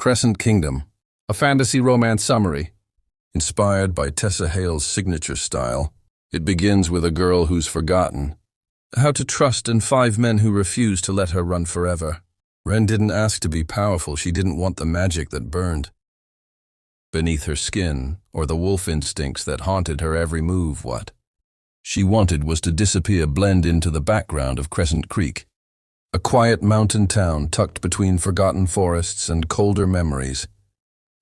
Crescent Kingdom, a fantasy romance summary. Inspired by Tessa Hale's signature style, it begins with a girl who's forgotten how to trust and 5 men who refuse to let her run forever. Wren didn't ask to be powerful, she didn't want the magic that burned beneath her skin, or the wolf instincts that haunted her every move. What she wanted was to disappear, blend into the background of Crescent Creek, a quiet mountain town tucked between forgotten forests and colder memories.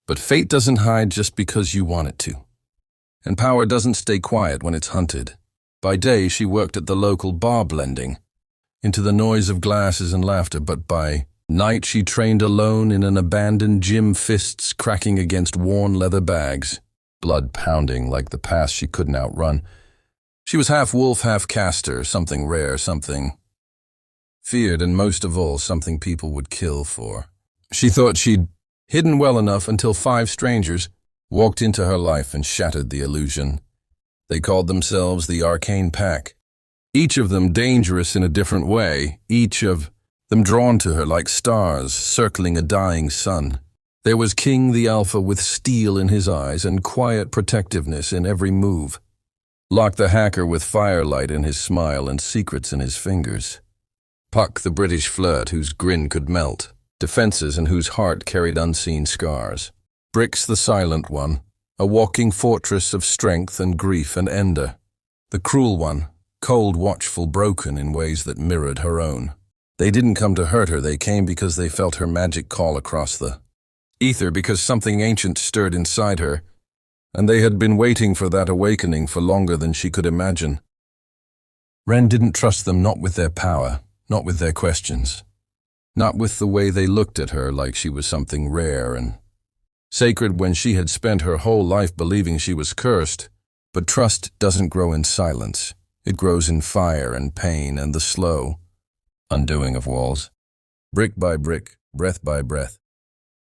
But fate doesn't hide just because you want it to. And power doesn't stay quiet when it's hunted. By day, she worked at the local bar, blending into the noise of glasses and laughter, but by night she trained alone in an abandoned gym, fists cracking against worn leather bags, blood pounding like the past she couldn't outrun. She was half wolf, half caster, something rare, something feared, and most of all, something people would kill for. She thought she'd hidden well enough until 5 strangers walked into her life and shattered the illusion. They called themselves the Arcane Pack, each of them dangerous in a different way, each of them drawn to her like stars circling a dying sun. There was King the Alpha with steel in his eyes and quiet protectiveness in every move. Locke the Hacker with firelight in his smile and secrets in his fingers. Puck the British flirt whose grin could melt defenses and whose heart carried unseen scars. Brix the Silent One, a walking fortress of strength and grief, and Ender, the Cruel One, cold, watchful, broken in ways that mirrored her own. They didn't come to hurt her, they came because they felt her magic call across the ether, because something ancient stirred inside her, and they had been waiting for that awakening for longer than she could imagine. Wren didn't trust them, not with their power, not with their questions, not with the way they looked at her like she was something rare and sacred when she had spent her whole life believing she was cursed. But trust doesn't grow in silence. It grows in fire and pain and the slow undoing of walls, brick by brick, breath by breath.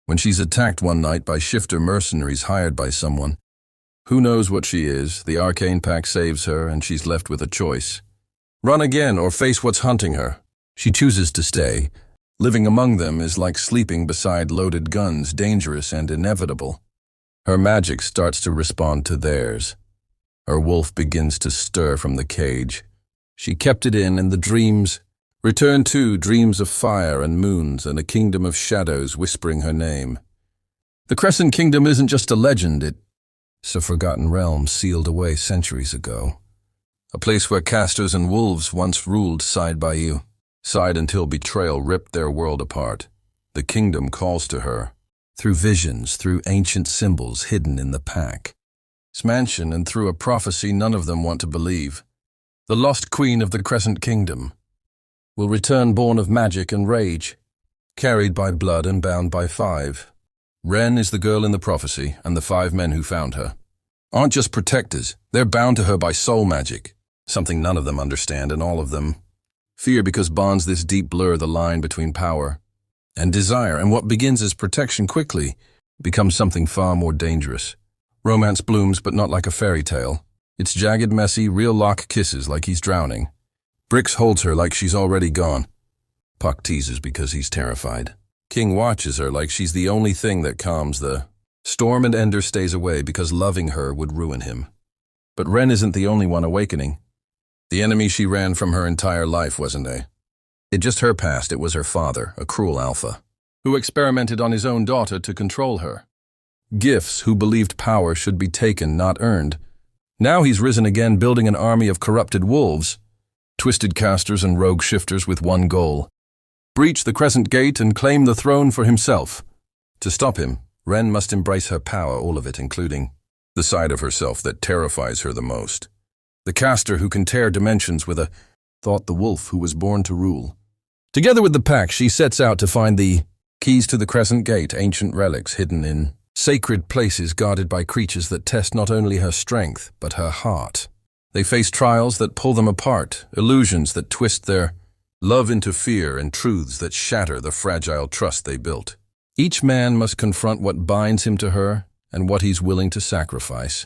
When she's attacked one night by shifter mercenaries hired by someone who knows what she is, the Arcane Pack saves her and she's left with a choice. Run again or face what's hunting her. She chooses to stay. Living among them is like sleeping beside loaded guns, dangerous and inevitable. Her magic starts to respond to theirs. Her wolf begins to stir from the cage. She kept it in, and the dreams return too, dreams of fire and moons and a kingdom of shadows whispering her name. The Crescent Kingdom isn't just a legend, it's a forgotten realm sealed away centuries ago. A place where casters and wolves once ruled side by side until betrayal ripped their world apart. The kingdom calls to her, through visions, through ancient symbols hidden in the pack. Its mansion, and through a prophecy none of them want to believe. The lost queen of the Crescent Kingdom will return born of magic and rage, carried by blood and bound by 5. Wren is the girl in the prophecy, and the 5 men who found her aren't just protectors, they're bound to her by soul magic, something none of them understand, and all of them fear, because bonds this deep blur the line between power and desire, and what begins as protection quickly becomes something far more dangerous. Romance blooms, but not like a fairy tale. It's jagged, messy, real. Locke kisses like he's drowning. Brix holds her like she's already gone. Puck teases because he's terrified. King watches her like she's the only thing that calms the storm, and Ender stays away because loving her would ruin him. But Wren isn't the only one awakening. The enemy she ran from her entire life wasn't it just her past, it was her father, a cruel alpha, who experimented on his own daughter to control her. Gifts, who believed power should be taken, not earned. Now he's risen again, building an army of corrupted wolves, twisted casters and rogue shifters with one goal: breach the Crescent Gate and claim the throne for himself. To stop him, Wren must embrace her power, all of it, including the side of herself that terrifies her the most. The caster who can tear dimensions with a thought, the wolf who was born to rule. Together with the pack, she sets out to find the keys to the Crescent Gate, ancient relics hidden in sacred places guarded by creatures that test not only her strength, but her heart. They face trials that pull them apart, illusions that twist their love into fear, and truths that shatter the fragile trust they built. Each man must confront what binds him to her and what he's willing to sacrifice.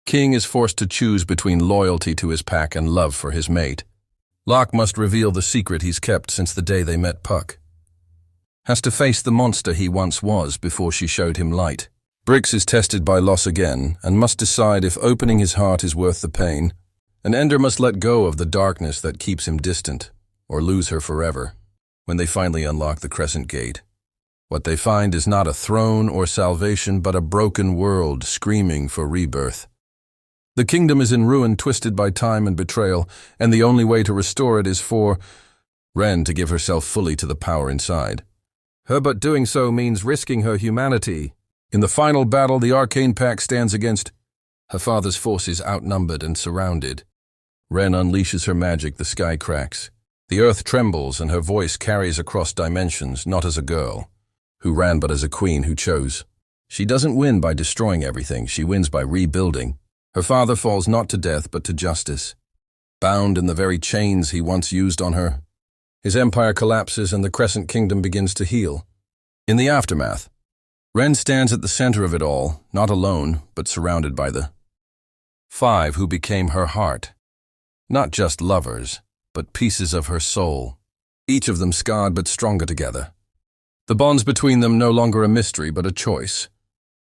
King is forced to choose between loyalty to his pack and love for his mate. Locke must reveal the secret he's kept since the day they met Puck. has to face the monster he once was before she showed him light. Brix is tested by loss again and must decide if opening his heart is worth the pain. And Ender must let go of the darkness that keeps him distant, or lose her forever. When they finally unlock the Crescent Gate, what they find is not a throne or salvation, but a broken world screaming for rebirth. The kingdom is in ruin, twisted by time and betrayal, and the only way to restore it is for Wren to give herself fully to the power inside. But doing so means risking her humanity. In the final battle, the Arcane Pack stands against her father's forces, outnumbered and surrounded. Wren unleashes her magic, the sky cracks. The earth trembles and her voice carries across dimensions, not as a girl who ran but as a queen who chose. She doesn't win by destroying everything, she wins by rebuilding. Her father falls not to death but to justice. Bound in the very chains he once used on her, his empire collapses and the Crescent Kingdom begins to heal. In the aftermath, Wren stands at the center of it all, not alone, but surrounded by the 5 who became her heart. Not just lovers, but pieces of her soul, each of them scarred but stronger together. The bonds between them no longer a mystery, but a choice.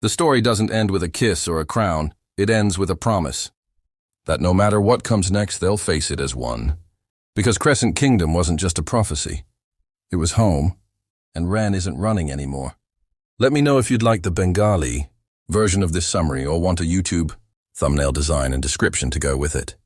The story doesn't end with a kiss or a crown, it ends with a promise that no matter what comes next, they'll face it as one. Because Crescent Kingdom wasn't just a prophecy. It was home, and Wren isn't running anymore. Let me know if you'd like the Bengali version of this summary or want a YouTube thumbnail design and description to go with it.